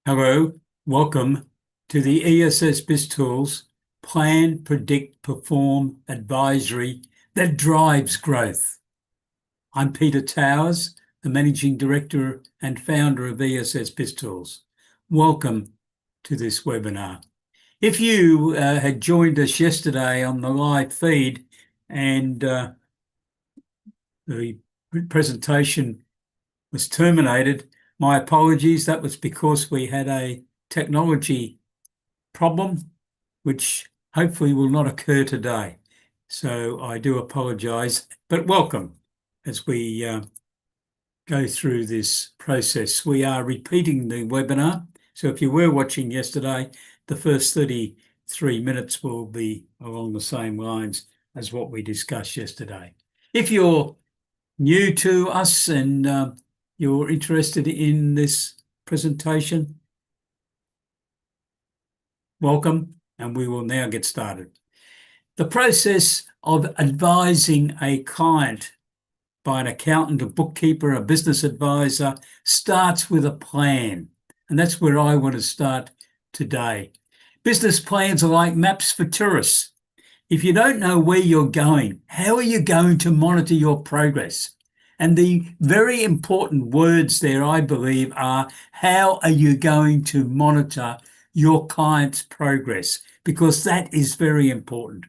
Hello, welcome to the ESS BizTools Plan, Predict, Perform Advisory that drives growth. I'm Peter Towers, the Managing Director and Founder of ESS BizTools. Welcome to this webinar. If you had joined us yesterday on the live feed and the presentation was terminated, my apologies. That was because we had a technology problem, which hopefully will not occur today. So I do apologize, but welcome as we go through this process. We are repeating the webinar. So if you were watching yesterday, the first 33 minutes will be along the same lines as what we discussed yesterday. If you're new to us and you're interested in this presentation, welcome, and we will now get started. The process of advising a client by an accountant, a bookkeeper, a business advisor starts with a plan, and that's where I want to start today. Business plans are like maps for tourists. If you don't know where you're going, how are you going to monitor your progress? And the very important words there, I believe, are how are you going to monitor your client's progress? Because that is very important.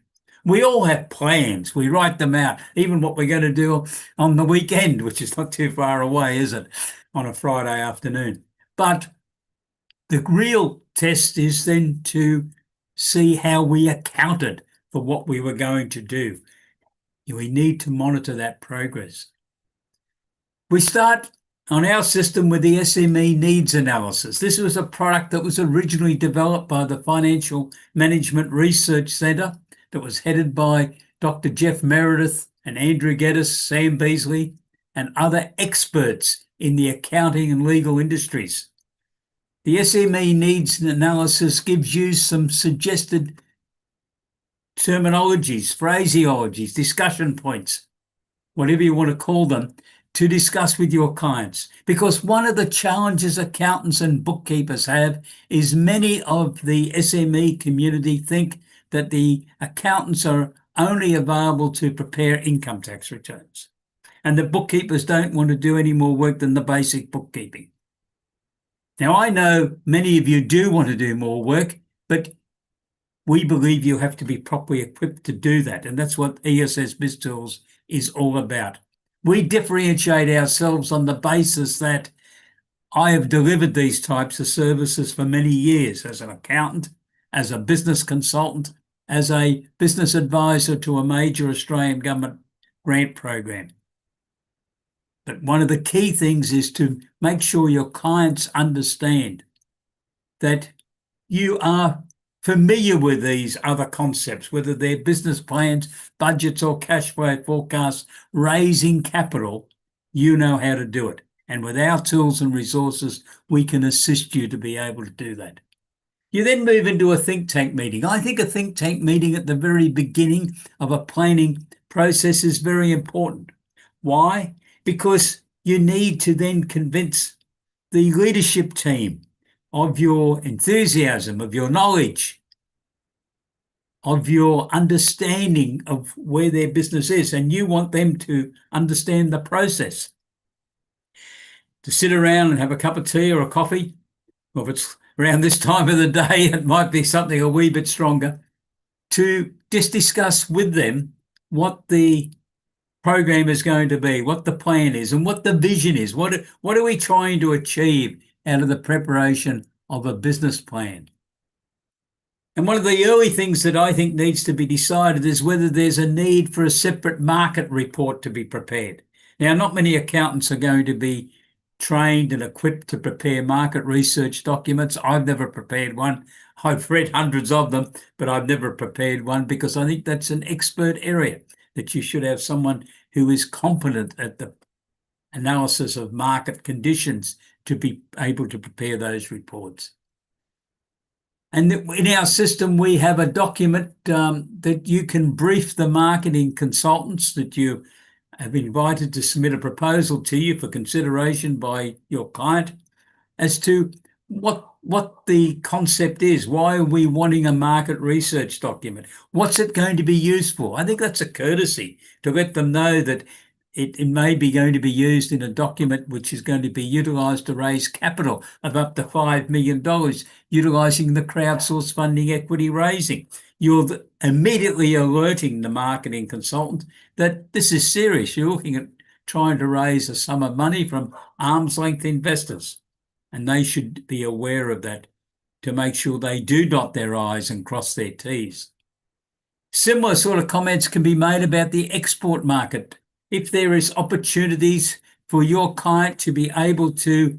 We all have plans. We write them out, even what we're going to do on the weekend, which is not too far away, is it, on a Friday afternoon? But the real test is then to see how we accounted for what we were going to do. We need to monitor that progress. We start on our system with the SME needs analysis. This was a product that was originally developed by the Financial Management Research Centre that was headed by Dr. Jeff Meredith and Andrew Geddes, Sam Beasley, and other experts in the accounting and legal industries. The SME needs analysis gives you some suggested terminologies, phraseologies, discussion points, whatever you want to call them, to discuss with your clients. Because one of the challenges accountants and bookkeepers have is many of the SME community think that the accountants are only available to prepare income tax returns, and the bookkeepers don't want to do any more work than the basic bookkeeping. Now, I know many of you do want to do more work, but we believe you have to be properly equipped to do that, and that's what ESS BizTools is all about. We differentiate ourselves on the basis that I have delivered these types of services for many years as an accountant, as a business consultant, as a business advisor to a major Australian government grant program. But one of the key things is to make sure your clients understand that you are familiar with these other concepts, whether they're business plans, budgets, or cash flow forecasts, raising capital. You know how to do it. And with our tools and resources, we can assist you to be able to do that. You then move into a think tank meeting. I think a think tank meeting at the very beginning of a planning process is very important. Why? Because you need to then convince the leadership team of your enthusiasm, of your knowledge, of your understanding of where their business is, and you want them to understand the process. To sit around and have a cup of tea or a coffee, or if it's around this time of the day, it might be something a wee bit stronger, to just discuss with them what the program is going to be, what the plan is, and what the vision is. What are we trying to achieve out of the preparation of a business plan? And one of the early things that I think needs to be decided is whether there's a need for a separate market report to be prepared. Now, not many accountants are going to be trained and equipped to prepare market research documents. I've never prepared one. I've read hundreds of them, but I've never prepared one because I think that's an expert area, that you should have someone who is competent at the analysis of market conditions to be able to prepare those reports. And in our system, we have a document that you can brief the marketing consultants that you have invited to submit a proposal to you for consideration by your client as to what the concept is. Why are we wanting a market research document? What's it going to be used for? I think that's a courtesy to let them know that it may be going to be used in a document which is going to be utilised to raise capital of up to $5 million, utilising the crowdsource funding equity raising. You're immediately alerting the marketing consultant that this is serious. You're looking at trying to raise a sum of money from arm's length investors, and they should be aware of that to make sure they do dot their I's and cross their T's. Similar sort of comments can be made about the export market. If there is opportunities for your client to be able to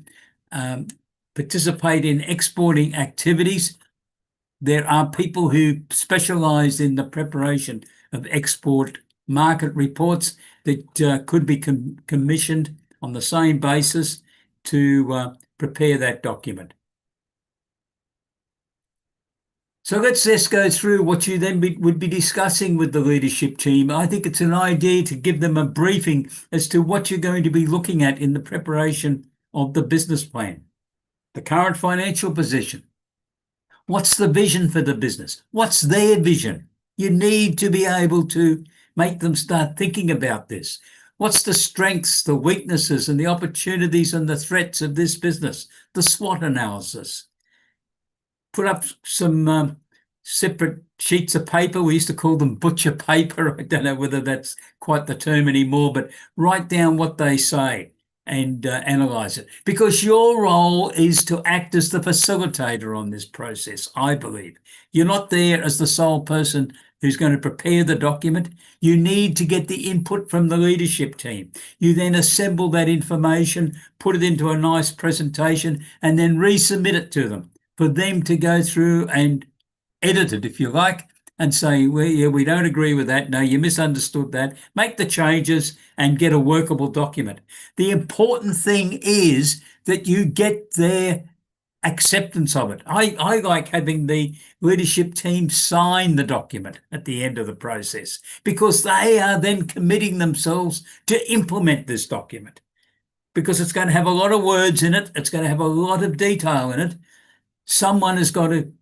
participate in exporting activities, there are people who specialize in the preparation of export market reports that could be commissioned on the same basis to prepare that document. So let's just go through what you then would be discussing with the leadership team. I think it's an idea to give them a briefing as to what you're going to be looking at in the preparation of the business plan. The current financial position. What's the vision for the business? What's their vision? You need to be able to make them start thinking about this. What's the strengths, the weaknesses, and the opportunities and the threats of this business? The SWOT analysis. Put up some separate sheets of paper. We used to call them butcher paper. I don't know whether that's quite the term anymore, but write down what they say and analyze it. Because your role is to act as the facilitator on this process, I believe. You're not there as the sole person who's going to prepare the document. You need to get the input from the leadership team. You then assemble that information, put it into a nice presentation, and then resubmit it to them for them to go through and edit it, if you like, and say, well, yeah, we don't agree with that. No, you misunderstood that. Make the changes and get a workable document. The important thing is that you get their acceptance of it. I like having the leadership team sign the document at the end of the process, because they are then committing themselves to implement this document, because it's going to have a lot of words in it. It's going to have a lot of detail in it. Someone has got to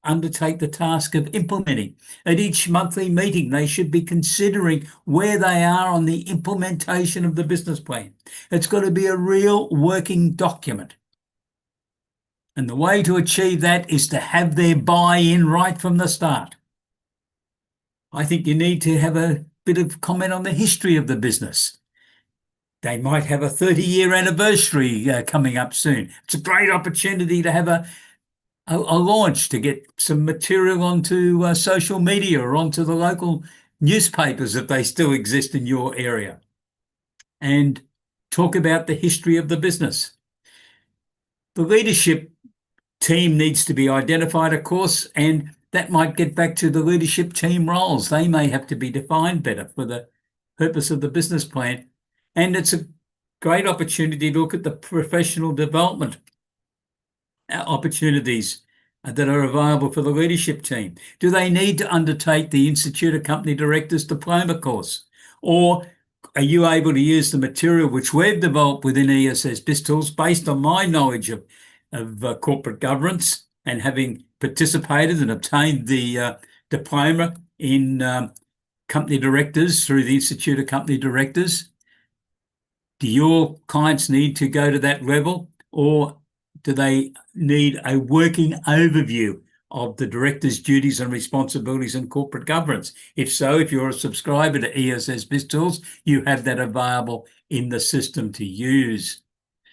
undertake the task of implementing. At each monthly meeting, they should be considering where they are on the implementation of the business plan. It's got to be a real working document. And the way to achieve that is to have their buy-in right from the start. I think you need to have a bit of comment on the history of the business. They might have a 30-year anniversary coming up soon. It's a great opportunity to have a launch, to get some material onto social media or onto the local newspapers if they still exist in your area, and talk about the history of the business. The leadership team needs to be identified, of course, and that might get back to the leadership team roles. They may have to be defined better for the purpose of the business plan. And it's a great opportunity to look at the professional development opportunities that are available for the leadership team. Do they need to undertake the Institute of Company Directors diploma course? Or are you able to use the material which we've developed within ESS BizTools based on my knowledge of corporate governance and having participated and obtained the diploma in company directors through the Institute of Company Directors? Do your clients need to go to that level, or do they need a working overview of the director's duties and responsibilities in corporate governance? If so, if you're a subscriber to ESS BizTools, you have that available in the system to use.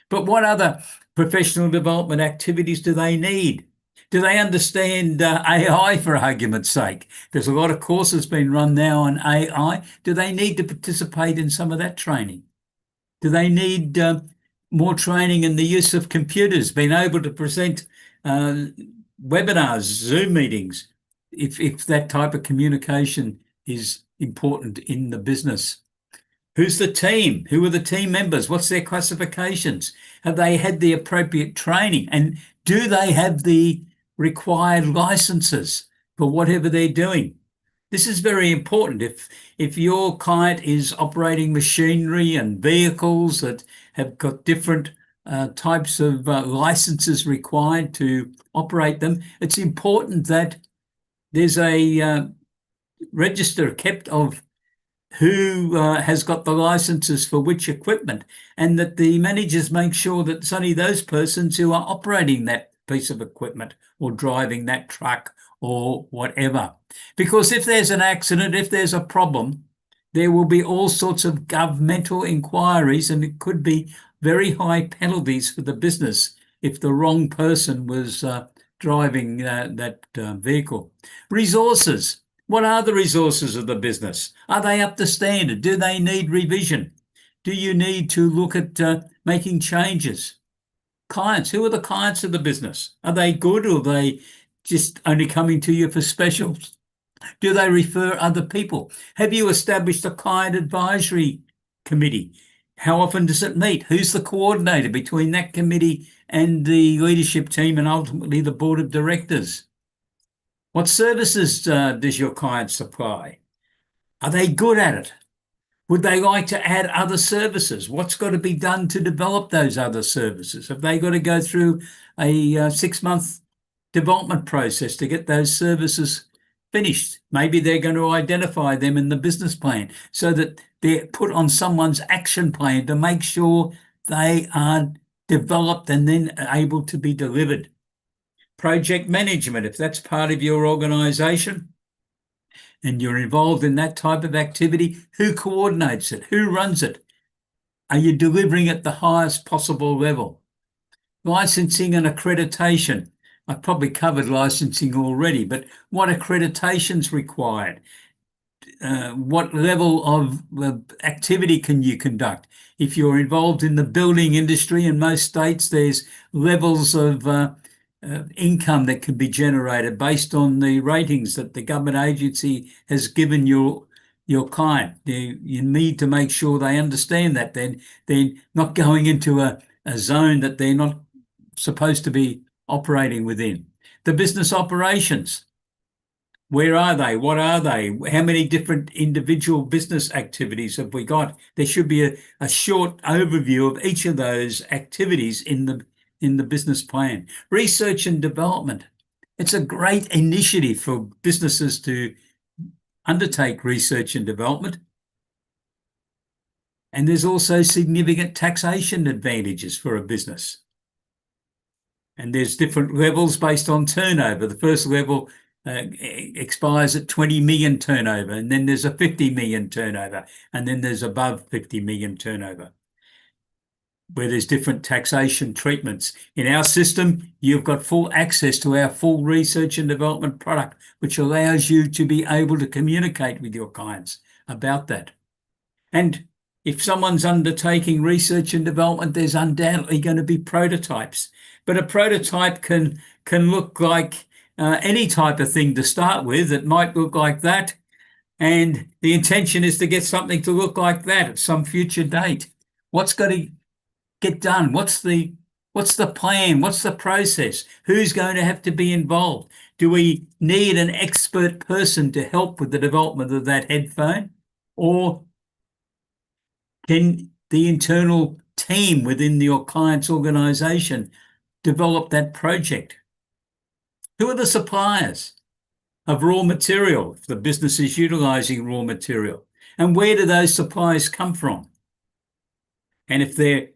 But what other professional development activities do they need? Do they understand AI, for argument's sake? There's a lot of courses being run now on AI. Do they need to participate in some of that training? Do they need more training in the use of computers, being able to present webinars, Zoom meetings, if that type of communication is important in the business? Who's the team? Who are the team members? What's their classifications? Have they had the appropriate training? And do they have the required licenses for whatever they're doing? This is very important. If your client is operating machinery and vehicles that have got different types of licenses required to operate them. It's important that there's a register kept of who has got the licenses for which equipment, and that the managers make sure that it's only those persons who are operating that piece of equipment or driving that truck or whatever. Because if there's an accident, if there's a problem, there will be all sorts of governmental inquiries, and it could be very high penalties for the business if the wrong person was driving that vehicle. Resources. What are the resources of the business? Are they up to standard? Do they need revision? Do you need to look at making changes? Clients. Who are the clients of the business? Are they good, or are they just only coming to you for specials? Do they refer other people? Have you established a client advisory committee? How often does it meet? Who's the coordinator between that committee and the leadership team and ultimately the board of directors? What services does your client supply? Are they good at it? Would they like to add other services? What's got to be done to develop those other services? Have they got to go through a 6-month development process to get those services finished? Maybe they're going to identify them in the business plan so that they're put on someone's action plan to make sure they are developed and then able to be delivered. Project management, if that's part of your organization and you're involved in that type of activity, who coordinates it? Who runs it? Are you delivering at the highest possible level? Licensing and accreditation. I've probably covered licensing already, but what accreditation's required? What level of activity can you conduct? If you're involved in the building industry, in most states, there's levels of income that can be generated based on the ratings that the government agency has given your client. You need to make sure they understand that they're not going into a zone that they're not supposed to be operating within. The business operations. Where are they? What are they? How many different individual business activities have we got? There should be a short overview of each of those activities in the business plan. Research and development. It's a great initiative for businesses to undertake research and development. And there's also significant taxation advantages for a business. And there's different levels based on turnover. The first level expires at 20 million turnover, and then there's a 50 million turnover, and then there's above 50 million turnover, where there's different taxation treatments. In our system, you've got full access to our full research and development product, which allows you to be able to communicate with your clients about that. And if someone's undertaking research and development, there's undoubtedly going to be prototypes. But a prototype can look like any type of thing to start with. It might look like that, and the intention is to get something to look like that at some future date. What's got to get done? What's the plan? What's the process? Who's going to have to be involved? Do we need an expert person to help with the development of that headphone, or can the internal team within your client's organization develop that project? Who are the suppliers of raw material if the business is utilizing raw material? And where do those supplies come from? And if they're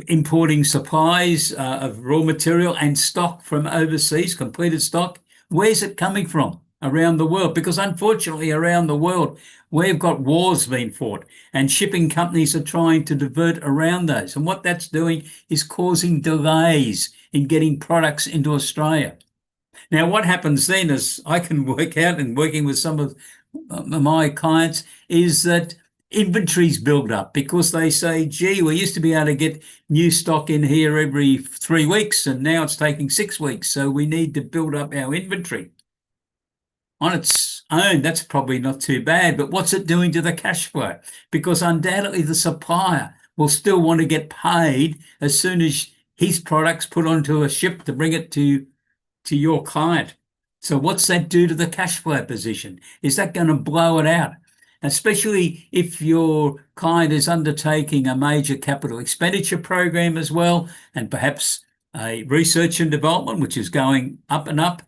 importing supplies of raw material and stock from overseas, completed stock, where's it coming from around the world? Because unfortunately, around the world, we've got wars being fought, and shipping companies are trying to divert around those. And what that's doing is causing delays in getting products into Australia. Now, what happens then, as I can work out in working with some of my clients, is that inventories build up because they say, gee, we used to be able to get new stock in here every 3 weeks, and now it's taking 6 weeks. So we need to build up our inventory. On its own, that's probably not too bad, but what's it doing to the cash flow? Because undoubtedly the supplier will still want to get paid as soon as his product's put onto a ship to bring it to your client. So what's that do to the cash flow position? Is that going to blow it out? especially if your client is undertaking a major capital expenditure program as well, and perhaps a research and development, which is going up and up,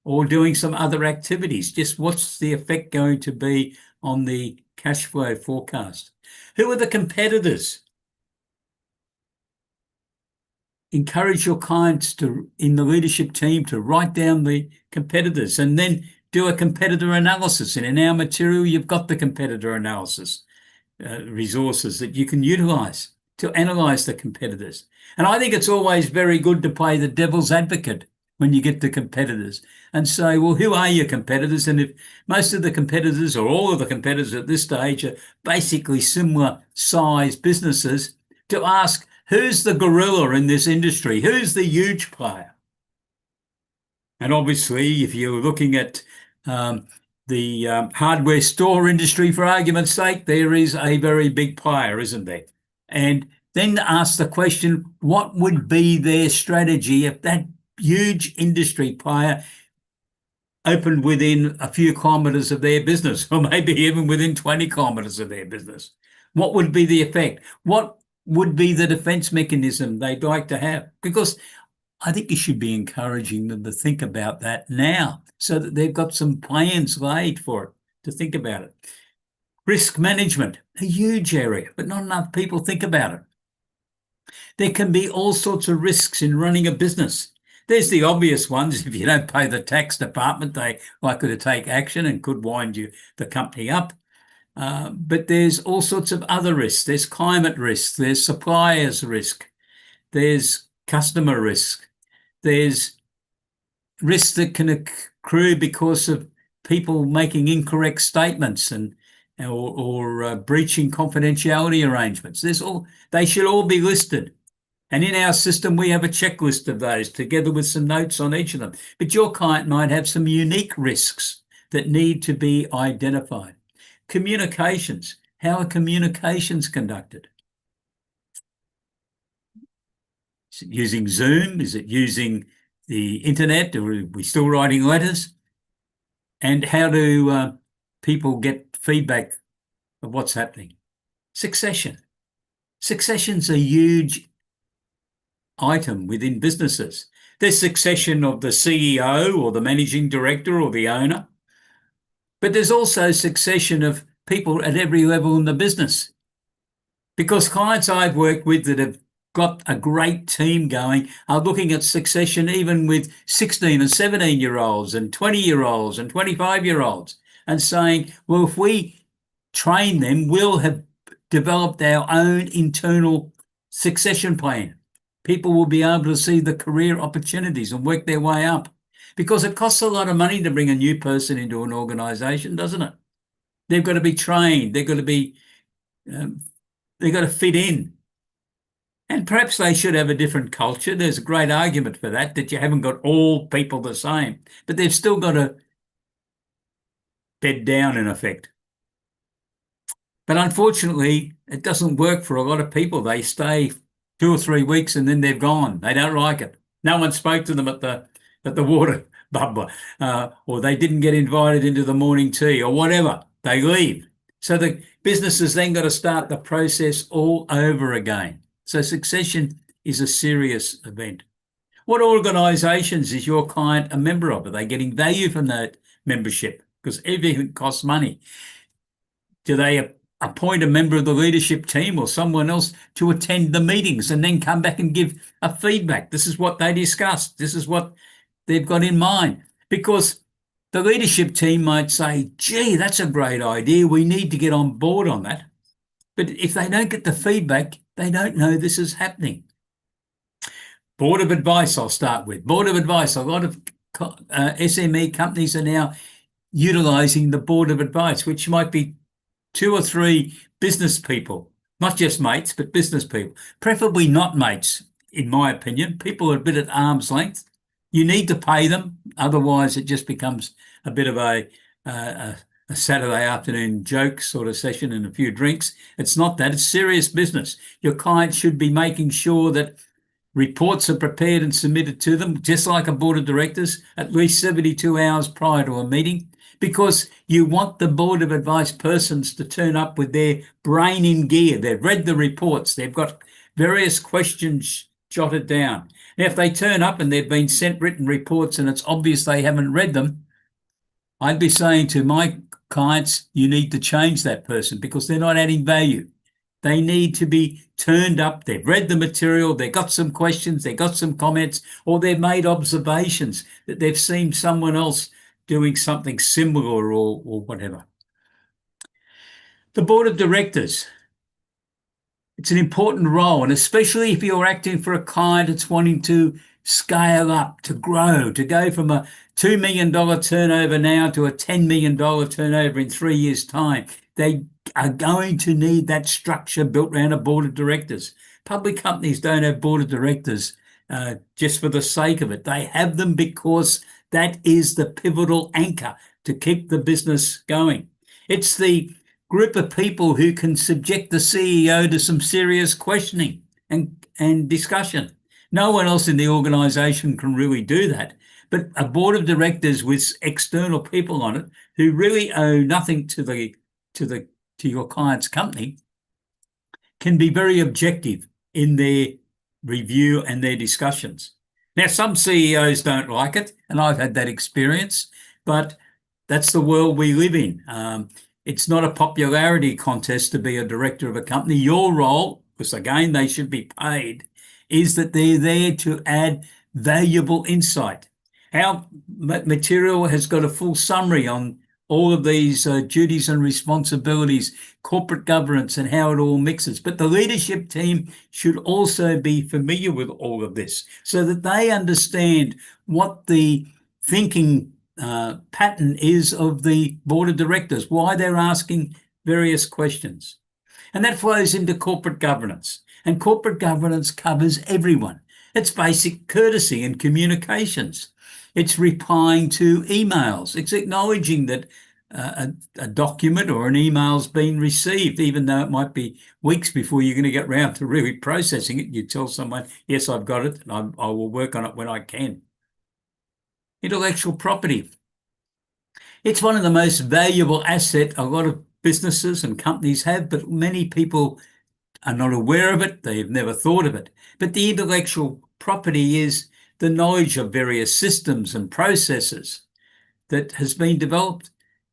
or doing some other activities. Just what's the effect going to be on the cash flow forecast? Who are the competitors? Encourage your clients in the leadership team to write down the competitors and then do a competitor analysis. And in our material, you've got the competitor analysis resources that you can utilize to analyze the competitors. And I think it's always very good to play the devil's advocate when you get to competitors and say, well, who are your competitors? And if most of the competitors or all of the competitors at this stage are basically similar size businesses, to ask, who's the gorilla in this industry? Who's the huge player? And obviously, if you're looking at the hardware store industry, for argument's sake, there is a very big player, isn't there? And then ask the question, what would be their strategy if that huge industry player opened within a few kilometres of their business, or maybe even within 20 kilometres of their business? What would be the effect? What would be the defence mechanism they'd like to have? Because I think you should be encouraging them to think about that now so that they've got some plans laid for it, to think about it. Risk management, a huge area, but not enough people think about it. There can be all sorts of risks in running a business. There's the obvious ones. If you don't pay the tax department, they're likely to take action and could wind the company up. But there's all sorts of other risks. There's climate risk, there's suppliers risk, there's customer risk, there's risks that can accrue because of people making incorrect statements or breaching confidentiality arrangements. They should all be listed. And in our system, we have a checklist of those together with some notes on each of them. But your client might have some unique risks that need to be identified. Communications. How are communications conducted? Is it using Zoom? Is it using the internet? Or are we still writing letters? And how do people get feedback of what's happening? Succession. Succession's a huge item within businesses. There's succession of the CEO or the managing director or the owner, but there's also succession of people at every level in the business. Because clients I've worked with that have got a great team going are looking at succession even with 16 and 17-year-olds and 20-year-olds and 25-year-olds and saying, well, if we train them, we'll have developed our own internal succession plan. People will be able to see the career opportunities and work their way up, because it costs a lot of money to bring a new person into an organisation, doesn't it? They've got to be trained. They've got to fit in. And perhaps they should have a different culture. There's a great argument for that you haven't got all people the same, but they've still got to bed down in effect. But unfortunately, it doesn't work for a lot of people. They stay 2 or 3 weeks and then they're gone. They don't like it. No one spoke to them at the water bubbler, or they didn't get invited into the morning tea or whatever. They leave. So the business has then got to start the process all over again. So succession is a serious event. What organisations is your client a member of? Are they getting value from that membership? Because everything costs money. Do they appoint a member of the leadership team or someone else to attend the meetings and then come back and give a feedback? This is what they discussed. This is what they've got in mind. Because the leadership team might say, gee, that's a great idea. We need to get on board on that. But if they don't get the feedback, they don't know this is happening. Board of advice, I'll start with. Board of advice. A lot of SME companies are now utilising the board of advice, which might be 2 or 3 business people, not just mates, but business people, preferably not mates, in my opinion. People are a bit at arm's length. You need to pay them. Otherwise, it just becomes a bit of a Saturday afternoon joke sort of session and a few drinks. It's not that. It's serious business. Your client should be making sure that Reports are prepared and submitted to them, just like a board of directors, at least 72 hours prior to a meeting, because you want the board of advice persons to turn up with their brain in gear. They've read the reports. They've got various questions jotted down. Now, if they turn up and they've been sent written reports and it's obvious they haven't read them, I'd be saying to my clients, you need to change that person because they're not adding value. They need to be turned up. They've read the material. They've got some questions. They've got some comments, or they've made observations that they've seen someone else doing something similar or whatever. The board of directors. It's an important role, and especially if you're acting for a client that's wanting to scale up, to grow, to go from a $2 million turnover now to a $10 million turnover in 3 years' time. They are going to need that structure built around a board of directors. Public companies don't have board of directors just for the sake of it. They have them because that is the pivotal anchor to keep the business going. It's the group of people who can subject the CEO to some serious questioning and discussion. No one else in the organization can really do that. But a board of directors with external people on it who really owe nothing to your client's company can be very objective in their review and their discussions. Now, some CEOs don't like it, and I've had that experience, but that's the world we live in. It's not a popularity contest to be a director of a company. Your role, because again, they should be paid, is that they're there to add valuable insight. Our material has got a full summary on all of these duties and responsibilities, corporate governance, and how it all mixes. But the leadership team should also be familiar with all of this so that they understand what the thinking pattern is of the board of directors, why they're asking various questions. And that flows into corporate governance. And corporate governance covers everyone. It's basic courtesy and communications. It's replying to emails. It's acknowledging that a document or an email's been received, even though it might be weeks before you're going to get round to really processing it. You tell someone, yes, I've got it, and I will work on it when I can. Intellectual property. It's one of the most valuable assets a lot of businesses and companies have, but many people are not aware of it. They've never thought of it. But the intellectual property is the knowledge of various systems and processes that has been developed,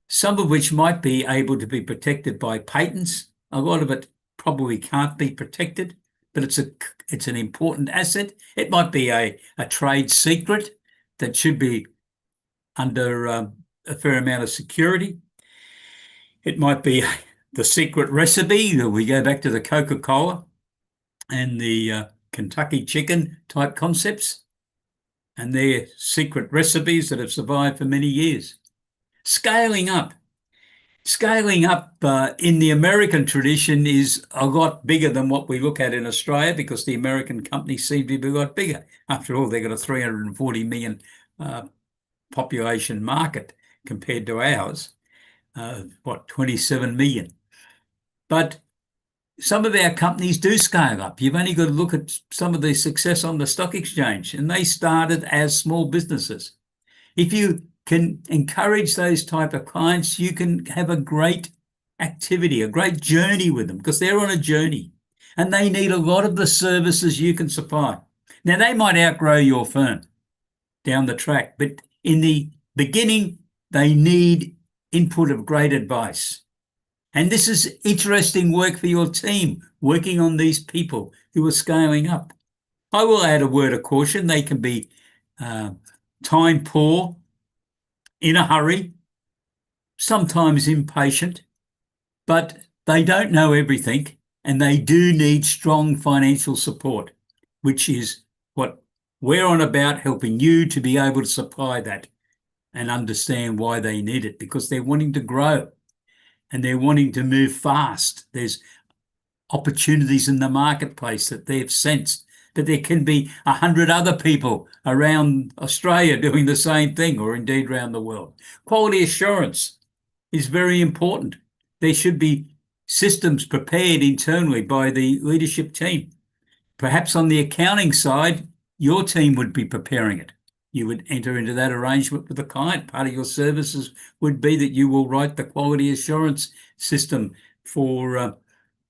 some of which might be able to be protected by patents. A lot of it probably can't be protected, but it's an important asset. It might be a trade secret that should be under a fair amount of security. It might be the secret recipe. We go back to the Coca-Cola and the Kentucky chicken type concepts and their secret recipes that have survived for many years. Scaling up. Scaling up in the American tradition is a lot bigger than what we look at in Australia because the American companies seem to be a lot bigger. After all, they've got a 340 million population market compared to ours, 27 million. But some of our companies do scale up. You've only got to look at some of the success on the stock exchange, and they started as small businesses. If you can encourage those type of clients, you can have a great activity, a great journey with them because they're on a journey and they need a lot of the services you can supply. Now, they might outgrow your firm down the track, but in the beginning, they need input of great advice. And this is interesting work for your team, working on these people who are scaling up. I will add a word of caution. They can be time poor, in a hurry, sometimes impatient, but they don't know everything and they do need strong financial support, which is what we're on about, helping you to be able to supply that and understand why they need it, because they're wanting to grow and they're wanting to move fast. There's opportunities in the marketplace that they've sensed, that there can be 100 other people around Australia doing the same thing, or indeed around the world. Quality assurance is very important. There should be systems prepared internally by the leadership team Perhaps on the accounting side, your team would be preparing it. You would enter into that arrangement with the client. Part of your services would be that you will write the quality assurance system for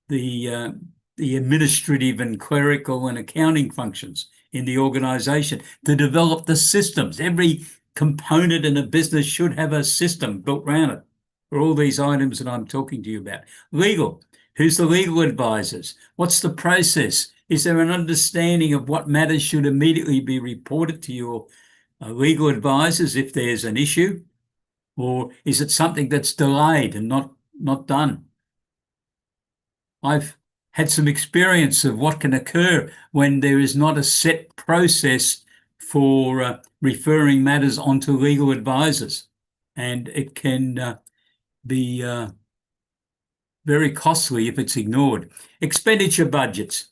the administrative and clerical and accounting functions in the organization to develop the systems. Every component in a business should have a system built around it for all these items that I'm talking to you about. Legal. Who's the legal advisors? What's the process? Is there an understanding of what matters should immediately be reported to your legal advisors if there's an issue? Or is it something that's delayed and not done? I've had some experience of what can occur when there is not a set process for referring matters onto legal advisors, and it can be very costly if it's ignored. Expenditure budgets.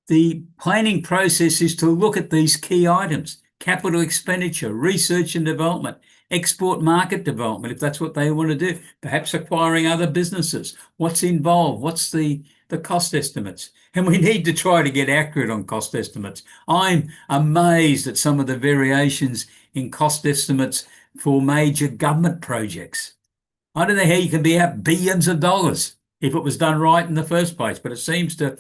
The planning process is to look at these key items: capital expenditure, research and development, export market development, if that's what they want to do, perhaps acquiring other businesses. What's involved? What's the cost estimates? And we need to try to get accurate on cost estimates. I'm amazed at some of the variations in cost estimates for major government projects. I don't know how you can be out billions of dollars if it was done right in the first place, but it seems to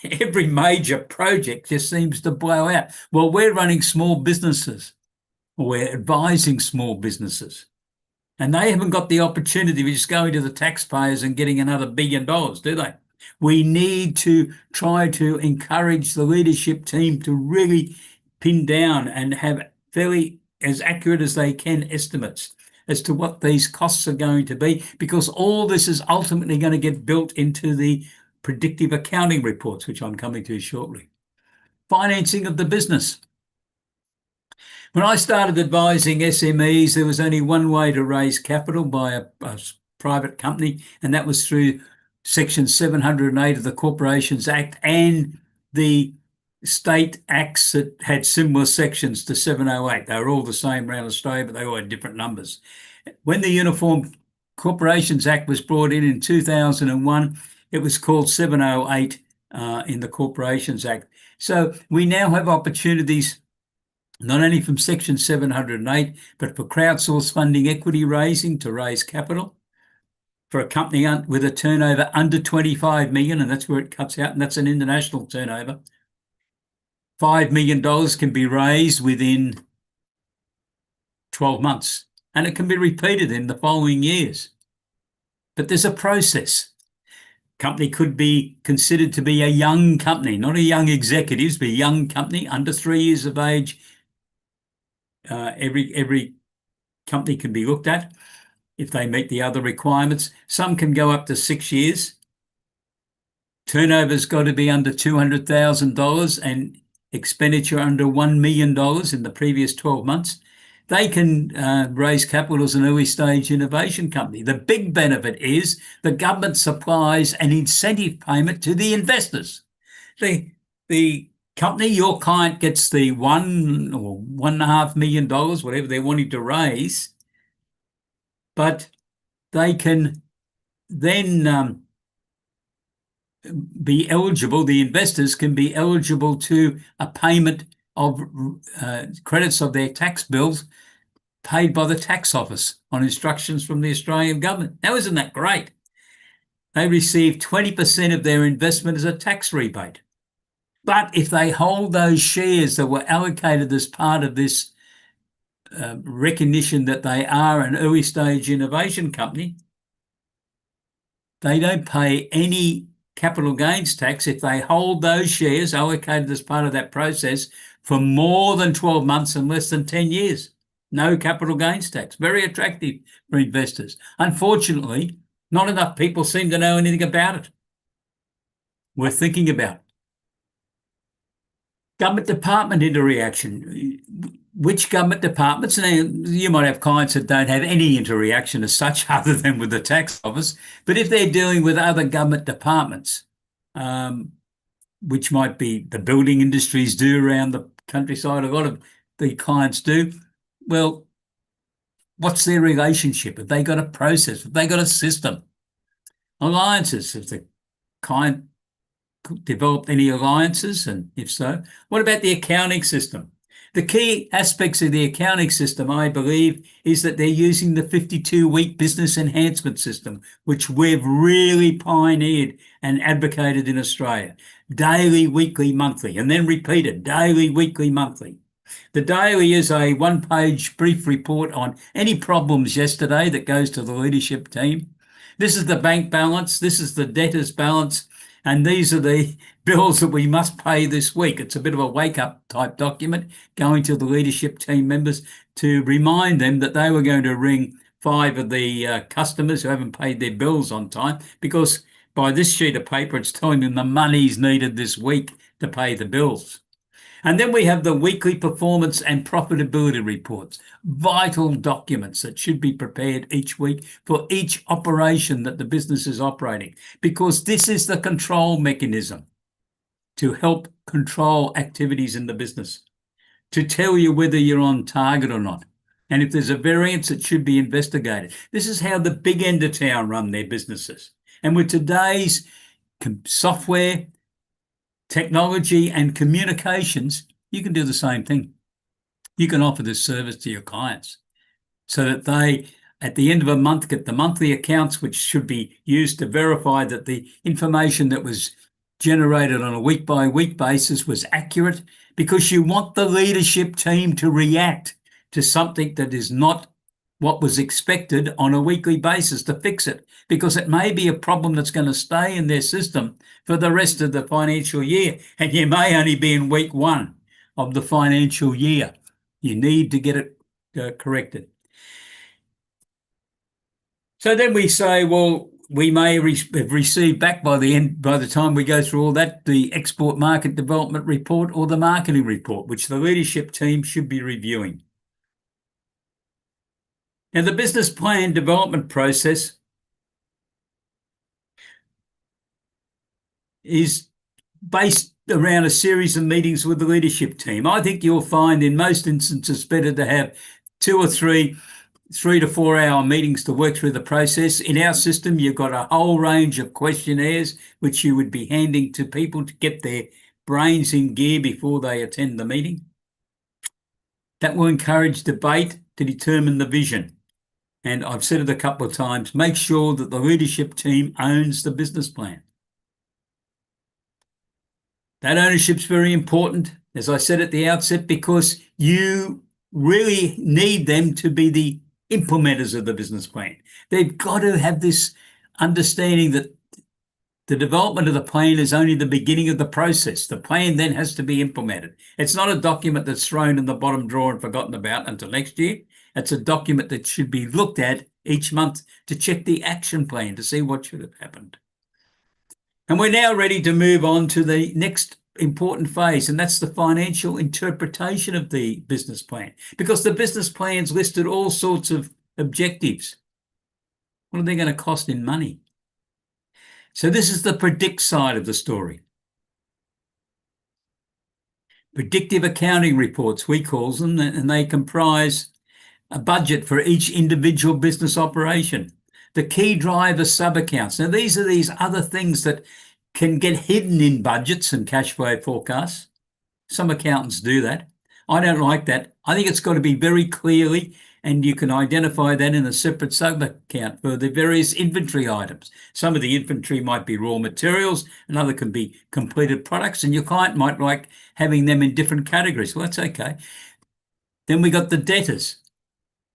every major project just seems to blow out. Well, we're running small businesses, or we're advising small businesses, and they haven't got the opportunity of just going to the taxpayers and getting another $1 billion, do they? We need to try to encourage the leadership team to really pin down and have fairly as accurate as they can estimates as to what these costs are going to be, because all this is ultimately going to get built into the predictive accounting reports, which I'm coming to shortly. Financing of the business. When I started advising SMEs, there was only one way to raise capital by a private company, and that was through Section 708 of the Corporations Act and the state acts that had similar sections to 708. They were all the same around Australia, but they all had different numbers. When the Uniform Corporations Act was brought in 2001, it was called 708 in the Corporations Act. So we now have opportunities not only from Section 708, but for crowdsourced funding, equity raising to raise capital for a company with a turnover under 25 million, and that's where it cuts out, and that's an international turnover. $5 million can be raised within 12 months, and it can be repeated in the following years. But there's a process. Company could be considered to be a young company, not a young executives, but a young company under 3 years of age. Every company can be looked at if they meet the other requirements. Some can go up to 6 years. Turnover's got to be under $200,000 and expenditure under $1 million in the previous 12 months. They can raise capital as an early stage innovation company. The big benefit is the government supplies an incentive payment to the investors. The company, your client, gets the $1 or $1.5 million, whatever they're wanting to raise, but they can then be eligible, the investors can be eligible to a payment of credits of their tax bills paid by the tax office on instructions from the Australian government. Now, isn't that great? They receive 20% of their investment as a tax rebate. But if they hold those shares that were allocated as part of this recognition that they are an early stage innovation company, they don't pay any capital gains tax if they hold those shares allocated as part of that process for more than 12 months and less than 10 years. No capital gains tax. Very attractive for investors. Unfortunately, not enough people seem to know anything about it. Worth thinking about. Government department interreaction. Which government departments, and you might have clients that don't have any interreaction as such other than with the tax office, but if they're dealing with other government departments, which might be the building industries do around the countryside, a lot of the clients do, well, what's their relationship? Have they got a process? Have they got a system? Alliances, if the client developed any alliances? And if so, what about the accounting system? The key aspects of the accounting system, I believe, is that they're using the 52-week business enhancement system, which we've really pioneered and advocated in Australia. Daily, weekly, monthly, and then repeated daily, weekly, monthly. The daily is a one-page brief report on any problems yesterday that goes to the leadership team. This is the bank balance. This is the debtors balance. And these are the bills that we must pay this week. It's a bit of a wake-up type document going to the leadership team members to remind them that they were going to ring 5 of the customers who haven't paid their bills on time, because by this sheet of paper, it's telling them the money's needed this week to pay the bills. And then we have the weekly performance and profitability reports, vital documents that should be prepared each week for each operation that the business is operating, because this is the control mechanism to help control activities in the business, to tell you whether you're on target or not. And if there's a variance, it should be investigated. This is how the big end of town run their businesses. And with today's software, technology and communications, you can do the same thing. You can offer this service to your clients so that they, at the end of a month, get the monthly accounts, which should be used to verify that the information that was generated on a week-by-week basis was accurate, because you want the leadership team to react to something that is not what was expected on a weekly basis to fix it, because it may be a problem that's going to stay in their system for the rest of the financial year, and you may only be in week 1 of the financial year. You need to get it corrected. So then we say, well, we may have received back by the time we go through all that, the export market development report or the marketing report, which the leadership team should be reviewing. Now, the business plan development process is based around a series of meetings with the leadership team. I think you'll find in most instances better to have 2 or 3 to 4 hour meetings to work through the process. In our system, you've got a whole range of questionnaires which you would be handing to people to get their brains in gear before they attend the meeting. That will encourage debate to determine the vision. And I've said it a couple of times, make sure that the leadership team owns the business plan. That ownership's very important, as I said at the outset, because you really need them to be the implementers of the business plan. They've got to have this understanding that the development of the plan is only the beginning of the process. The plan then has to be implemented. It's not a document that's thrown in the bottom drawer and forgotten about until next year. It's a document that should be looked at each month to check the action plan to see what should have happened. And we're now ready to move on to the next important phase, and that's the financial interpretation of the business plan, because the business plan's listed all sorts of objectives. What are they going to cost in money? So this is the predict side of the story. Predictive accounting reports, we call them, and they comprise a budget for each individual business operation, the key driver sub-accounts. Now, these are these other things that can get hidden in budgets and cash flow forecasts. Some accountants do that. I don't like that. I think it's got to be very clearly, and you can identify that in a separate sub-account for the various inventory items. Some of the inventory might be raw materials, another can be completed products, and your client might like having them in different categories. Well, that's okay. Then we got the debtors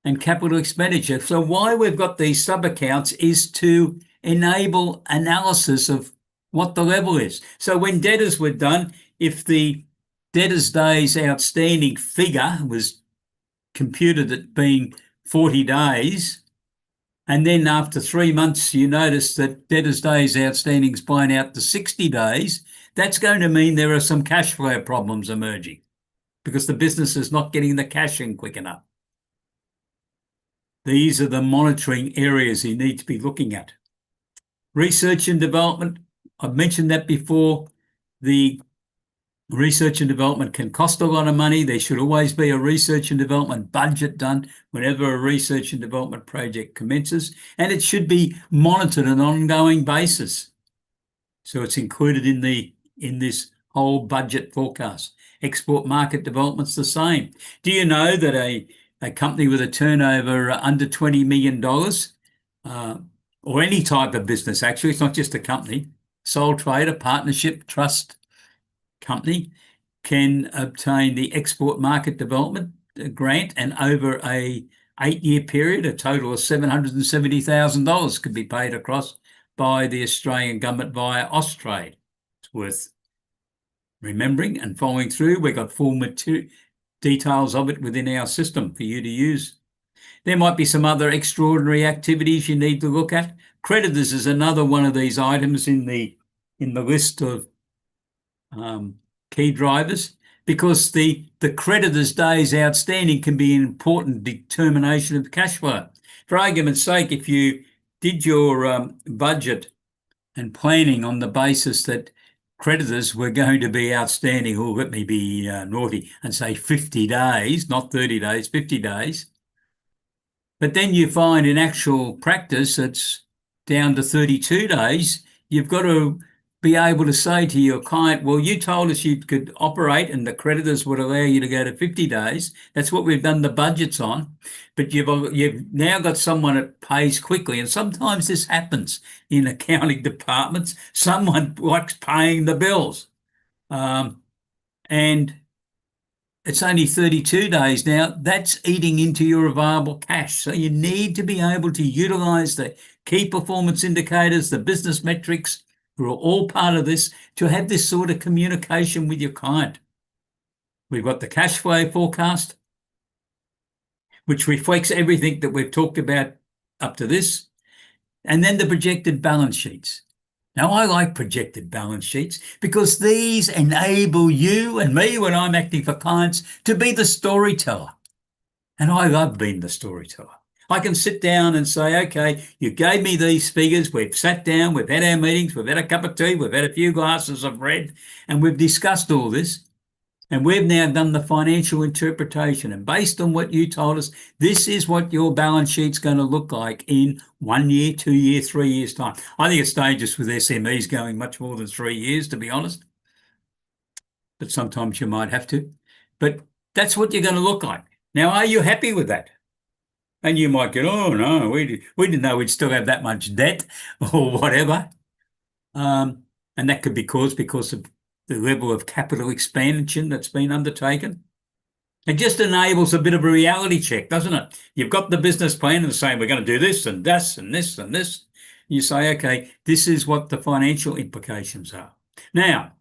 and capital expenditure. So why we've got these sub-accounts is to enable analysis of what the level is. So when debtors were done, if the debtors days outstanding figure was computed at being 40 days, and then after 3 months you notice that debtors days outstanding is blown out to 60 days, that's going to mean there are some cash flow problems emerging because the business is not getting the cash in quick enough. These are the monitoring areas you need to be looking at. Research and development, I've mentioned that before. The research and development can cost a lot of money. There should always be a research and development budget done whenever a research and development project commences, and it should be monitored on an ongoing basis. So it's included in the in this whole budget forecast. Export market development's the same. Do you know that a company with a turnover under $20 million, or any type of business, actually, it's not just a company, sole trader, partnership, trust company, can obtain the export market development grant, and over a 8-year period, a total of $770,000 could be paid across by the Australian government via Austrade. It's worth remembering and following through. We've got full details of it within our system for you to use. There might be some other extraordinary activities you need to look at. Creditors is another one of these items in the list of key drivers, because the creditors' days outstanding can be an important determination of cash flow. For argument's sake, if you did your budget and planning on the basis that creditors were going to be outstanding, or let me be naughty and say 50 days, not 30 days, 50 days, but then you find in actual practice it's down to 32 days, you've got to be able to say to your client, well, you told us you could operate and the creditors would allow you to go to 50 days. That's what we've done the budgets on. But you've now got someone that pays quickly. And sometimes this happens in accounting departments. Someone likes paying the bills. And it's only 32 days now. That's eating into your available cash. So you need to be able to utilize the key performance indicators, the business metrics, who are all part of this, to have this sort of communication with your client. We've got the cash flow forecast, which reflects everything that we've talked about up to this, and then the projected balance sheets. Now, I like projected balance sheets because these enable you and me, when I'm acting for clients, to be the storyteller. And I love being the storyteller. I can sit down and say, okay, you gave me these figures, we've sat down, we've had our meetings, we've had a cup of tea, we've had a few glasses of red, and we've discussed all this. And we've now done the financial interpretation. And based on what you told us, this is what your balance sheet's going to look like in 1 year, 2 year, 3 years' time. I think it's dangerous with SMEs going much more than 3 years, to be honest. But sometimes you might have to. But that's what you're going to look like. Now, are you happy with that? And you might get, oh, no, we didn't know we'd still have that much debt or whatever. And that could be caused because of the level of capital expansion that's been undertaken. It just enables a bit of a reality check, doesn't it? You've got the business plan and saying, we're going to do this and this and this and this. You say, okay, this is what the financial implications are. Now,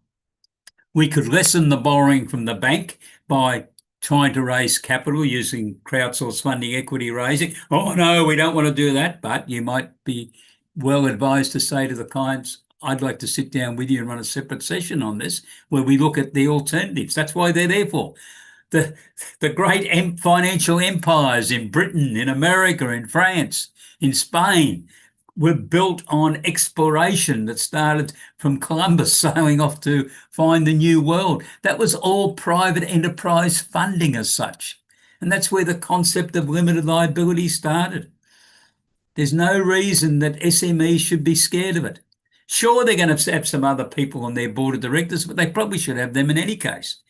we could lessen the borrowing from the bank by trying to raise capital using crowdsourced funding, equity raising. Oh, no, we don't want to do that. But you might be well advised to say to the clients, I'd like to sit down with you and run a separate session on this where we look at the alternatives. That's why they're there for. The great financial empires in Britain, in America, in France, in Spain were built on exploration that started from Columbus sailing off to find the new world. That was all private enterprise funding as such. And that's where the concept of limited liability started. There's no reason that SMEs should be scared of it. Sure, they're going to have some other people on their board of directors, but they probably should have them in any case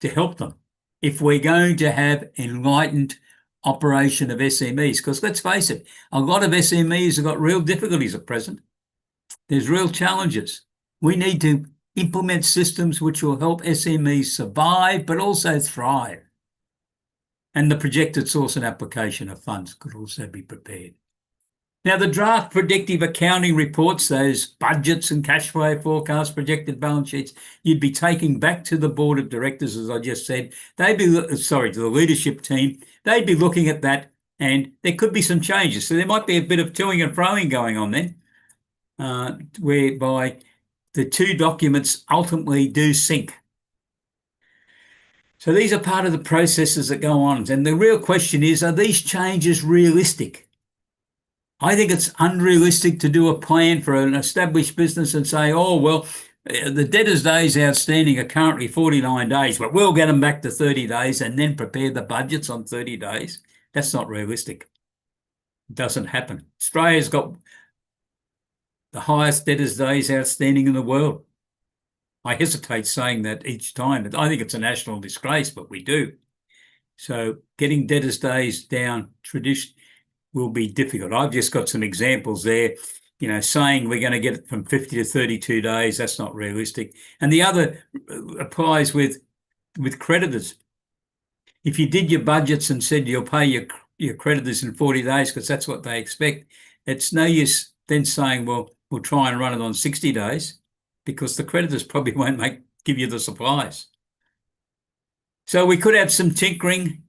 to help them if we're going to have enlightened operation of SMEs. Because let's face it, a lot of SMEs have got real difficulties at present. There's real challenges. We need to implement systems which will help SMEs survive, but also thrive. And the projected source and application of funds could also be prepared. Now, the draft predictive accounting reports, those budgets and cash flow forecasts, projected balance sheets, you'd be taking back to the board of directors, as I just said. To the leadership team. They'd be looking at that, and there could be some changes. So there might be a bit of toing and froing going on then, whereby the two documents ultimately do sync. So these are part of the processes that go on. And the real question is, are these changes realistic? I think it's unrealistic to do a plan for an established business and say, oh, well, the debtors' days outstanding are currently 49 days, but we'll get them back to 30 days and then prepare the budgets on 30 days. That's not realistic. It doesn't happen. Australia's got the highest debtors' days outstanding in the world. I hesitate saying that each time. I think it's a national disgrace, but we do. So getting debtors days down will be difficult. I've just got some examples there. Saying we're going to get it from 50 to 32 days, that's not realistic. And the other applies with creditors. If you did your budgets and said you'll pay your creditors in 40 days because that's what they expect, it's no use then saying, well, we'll try and run it on 60 days because the creditors probably won't give you the supplies. So we could have some tinkering.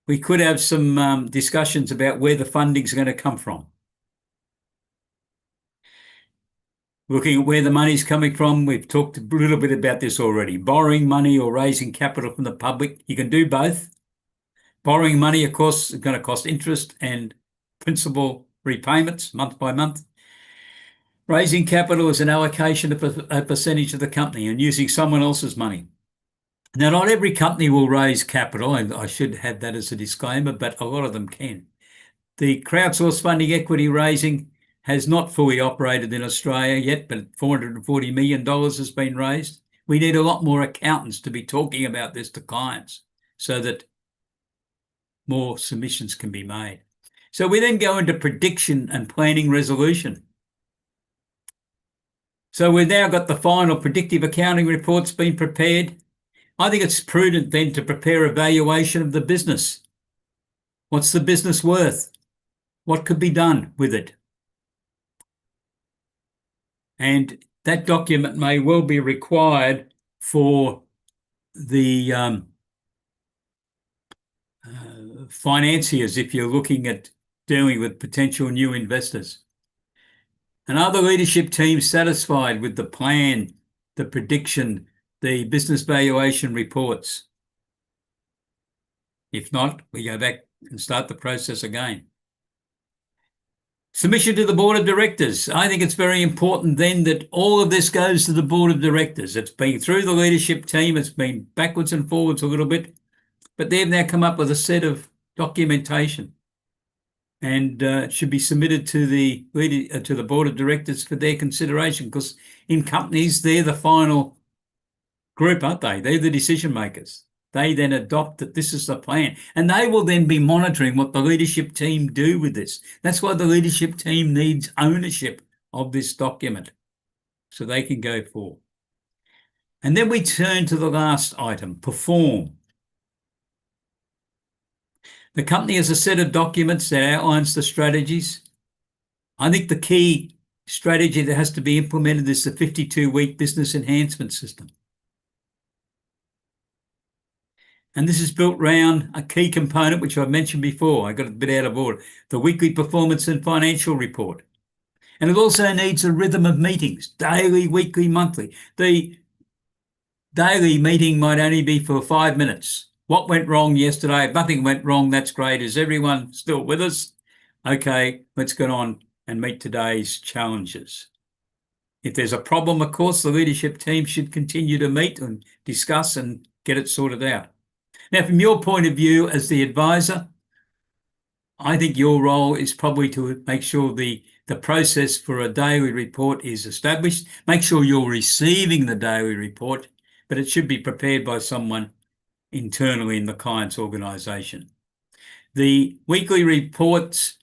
We could have some discussions about where the funding's going to come from. Looking at where the money's coming from, we've talked a little bit about this already. Borrowing money or raising capital from the public, you can do both. Borrowing money, of course, is going to cost interest and principal repayments month by month. Raising capital is an allocation of a percentage of the company and using someone else's money. Now, not every company will raise capital, and I should have that as a disclaimer, but a lot of them can. The crowdsourced funding equity raising has not fully operated in Australia yet, but $440 million has been raised. We need a lot more accountants to be talking about this to clients so that more submissions can be made. So we then go into prediction and planning resolution. So we've now got the final predictive accounting reports being prepared. I think it's prudent then to prepare a valuation of the business. What's the business worth? What could be done with it? And that document may well be required for the financiers if you're looking at dealing with potential new investors. And are the leadership team satisfied with the plan, the prediction, the business valuation reports? If not, we go back and start the process again. Submission to the board of directors. I think it's very important then that all of this goes to the board of directors. It's been through the leadership team. It's been backwards and forwards a little bit, but they've now come up with a set of documentation, and it should be submitted to the board of directors for their consideration, because in companies, they're the final group, aren't they? They're the decision makers. They then adopt that this is the plan, and they will then be monitoring what the leadership team do with this. That's why the leadership team needs ownership of this document so they can go forward. And then we turn to the last item, perform. The company has a set of documents that outlines the strategies. I think the key strategy that has to be implemented is the 52-week business enhancement system. And this is built around a key component, which I've mentioned before. I got a bit out of order. The weekly performance and financial report. And it also needs a rhythm of meetings, daily, weekly, monthly. The daily meeting might only be for 5 minutes. What went wrong yesterday? If nothing went wrong, that's great. Is everyone still with us? Okay, let's get on and meet today's challenges. If there's a problem, of course, the leadership team should continue to meet and discuss and get it sorted out. Now, from your point of view as the advisor, I think your role is probably to make sure the process for a daily report is established. Make sure you're receiving the daily report, but it should be prepared by someone internally in the client's organisation. The weekly reports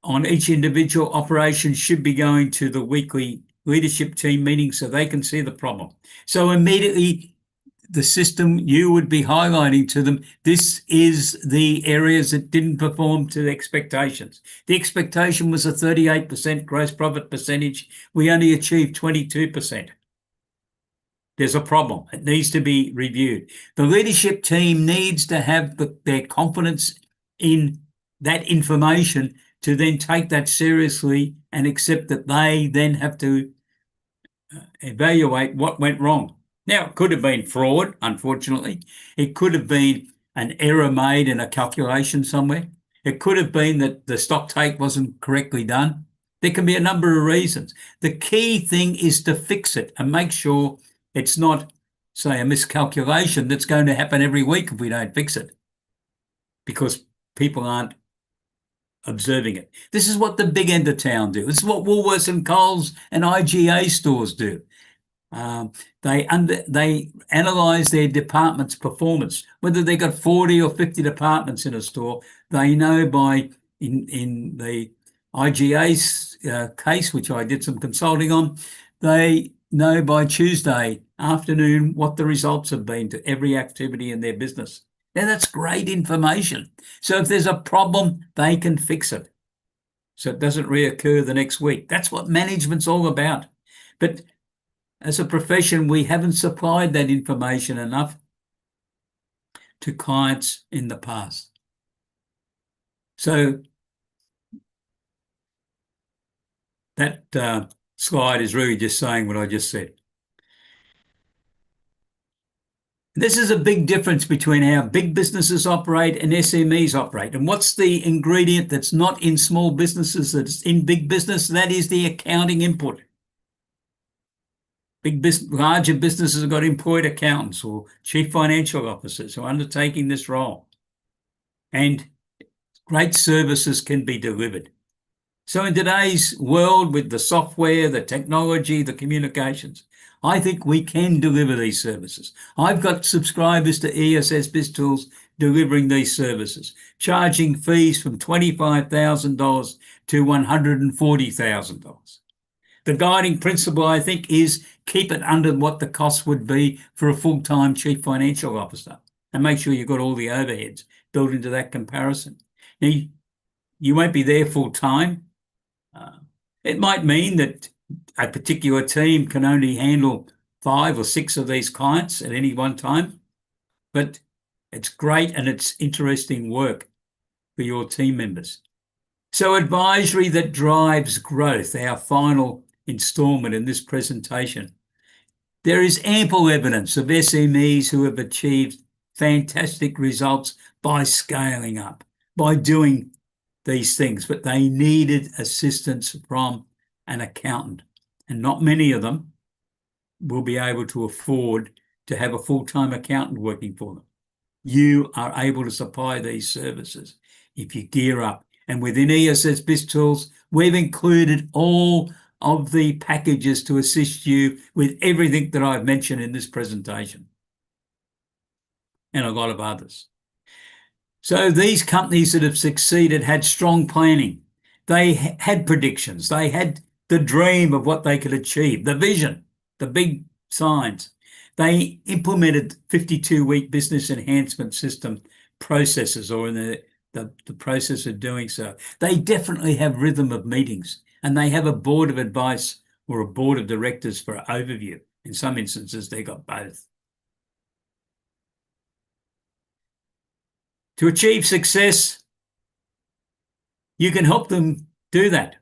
on each individual operation should be going to the weekly leadership team meeting so they can see the problem. So immediately, the system, you would be highlighting to them, this is the areas that didn't perform to the expectations. The expectation was a 38% gross profit percentage. We only achieved 22%. There's a problem. It needs to be reviewed. The leadership team needs to have their confidence in that information to then take that seriously and accept that they then have to evaluate what went wrong. Now, it could have been fraud, unfortunately. It could have been an error made in a calculation somewhere. It could have been that the stock take wasn't correctly done. There can be a number of reasons. The key thing is to fix it and make sure it's not, say, a miscalculation that's going to happen every week if we don't fix it, because people aren't observing it. This is what the big end of town do. This is what Woolworths and Coles and IGA stores do. They analyze their department's performance, whether they got 40 or 50 departments in a store. They know by in the IGA's case, which I did some consulting on, they know by Tuesday afternoon what the results have been to every activity in their business. Now that's great information. So if there's a problem, they can fix it, so it doesn't reoccur the next week. That's what management's all about. But as a profession, we haven't supplied that information enough to clients in the past. So that slide is really just saying what I just said. This is a big difference between how big businesses operate and SMEs operate. And what's the ingredient that's not in small businesses that's in big business? That is the accounting input. Larger businesses have got employed accountants or chief financial officers who are undertaking this role. And great services can be delivered. So in today's world, with the software, the technology, the communications, I think we can deliver these services. I've got subscribers to ESS BizTools delivering these services, charging fees from $25,000 to $140,000. The guiding principle, I think, is keep it under what the cost would be for a full-time chief financial officer, and make sure you've got all the overheads built into that comparison. Now, you won't be there full-time. It might mean that a particular team can only handle 5 or 6 of these clients at any one time, but it's great and it's interesting work for your team members. So advisory that drives growth, our final installment in this presentation. There is ample evidence of SMEs who have achieved fantastic results by scaling up, by doing these things, but they needed assistance from an accountant, and not many of them will be able to afford to have a full-time accountant working for them. You are able to supply these services if you gear up. And within ESS BizTools, we've included all of the packages to assist you with everything that I've mentioned in this presentation, and a lot of others. So these companies that have succeeded had strong planning. They had predictions. They had the dream of what they could achieve, the vision, the big signs. They implemented 52-week business enhancement system processes, or in the process of doing so. They definitely have rhythm of meetings, and they have a board of advice or a board of directors for overview. In some instances, they got both. To achieve success, you can help them do that.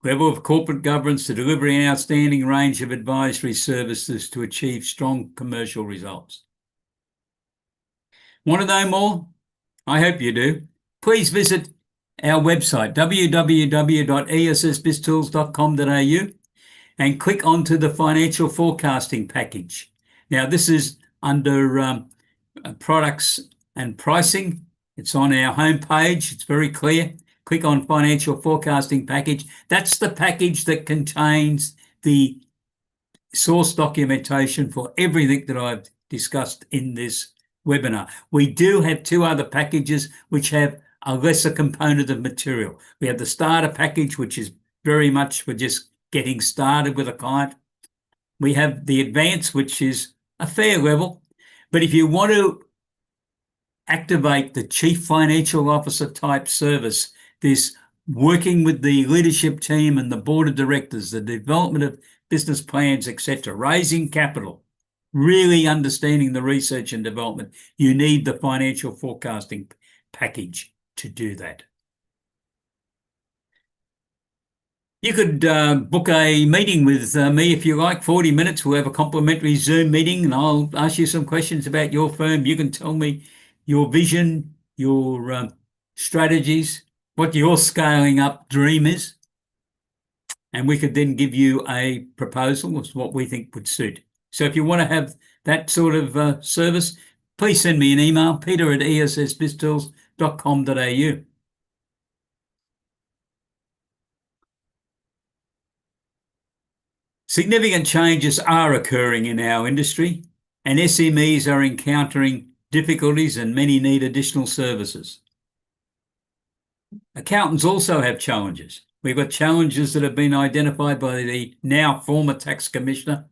Level of corporate governance to delivering an outstanding range of advisory services to achieve strong commercial results. Want to know more? I hope you do. Please visit our website, www.essbiztools.com.au, and click onto the financial forecasting package. Now, this is under products and pricing. It's on our homepage. It's very clear. Click on financial forecasting package. That's the package that contains the source documentation for everything that I've discussed in this webinar. We do have 2 other packages which have a lesser component of material. We have the starter package, which is very much for just getting started with a client. We have the advanced, which is a fair level. But if you want to activate the chief financial officer type service, this working with the leadership team and the board of directors, the development of business plans, etc., raising capital, really understanding the research and development, you need the financial forecasting package to do that. You could book a meeting with me if you like, 40 minutes. We'll have a complimentary Zoom meeting, and I'll ask you some questions about your firm. You can tell me your vision, your strategies, what your scaling up dream is, and we could then give you a proposal of what we think would suit. So if you want to have that sort of service, please send me an email, peter@essbiztools.com.au. Significant changes are occurring in our industry, and SMEs are encountering difficulties and many need additional services. Accountants also have challenges. We've got challenges that have been identified by the now former tax commissioner,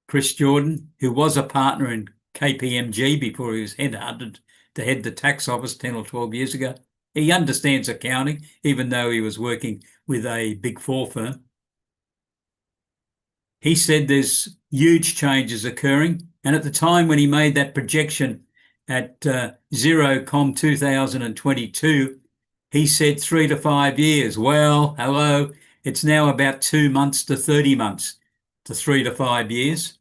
Chris Jordan, who was a partner in KPMG before he was headhunted to head the tax office 10 or 12 years ago. He understands accounting, even though he was working with a Big Four firm. He said there's huge changes occurring. And at the time when he made that projection at Xerocom 2022, he said 3 to 5 years. Well, hello, it's now about 2 months to 30 months to 3 to 5 years.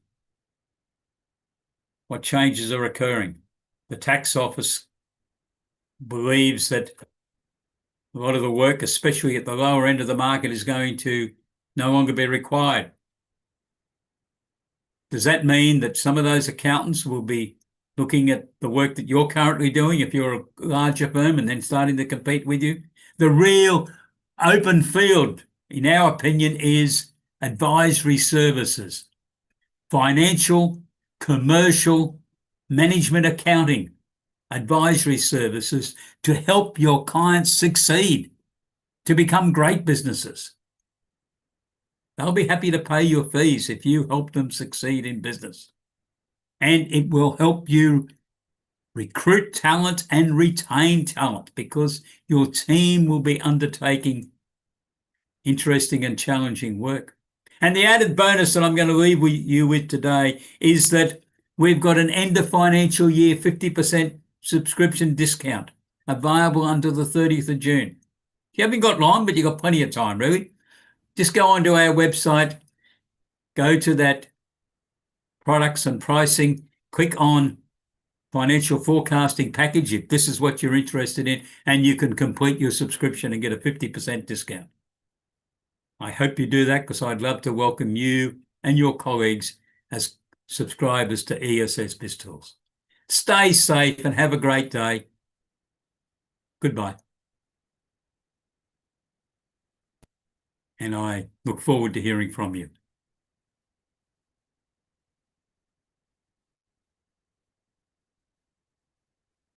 What changes are occurring? The tax office believes that a lot of the work, especially at the lower end of the market, is going to no longer be required. Does that mean that some of those accountants will be looking at the work that you're currently doing if you're a larger firm and then starting to compete with you? The real open field, in our opinion, is advisory services, financial, commercial, management accounting, advisory services to help your clients succeed, to become great businesses. They'll be happy to pay your fees if you help them succeed in business. And it will help you recruit talent and retain talent because your team will be undertaking interesting and challenging work. And the added bonus that I'm going to leave you with today is that we've got an end of financial year 50% subscription discount available until the 30th of June. You haven't got long, but you've got plenty of time, really. Just go onto our website, go to that products and pricing, click on financial forecasting package if this is what you're interested in, and you can complete your subscription and get a 50% discount. I hope you do that because I'd love to welcome you and your colleagues as subscribers to ESS BizTools. Stay safe and have a great day. Goodbye. And I look forward to hearing from you.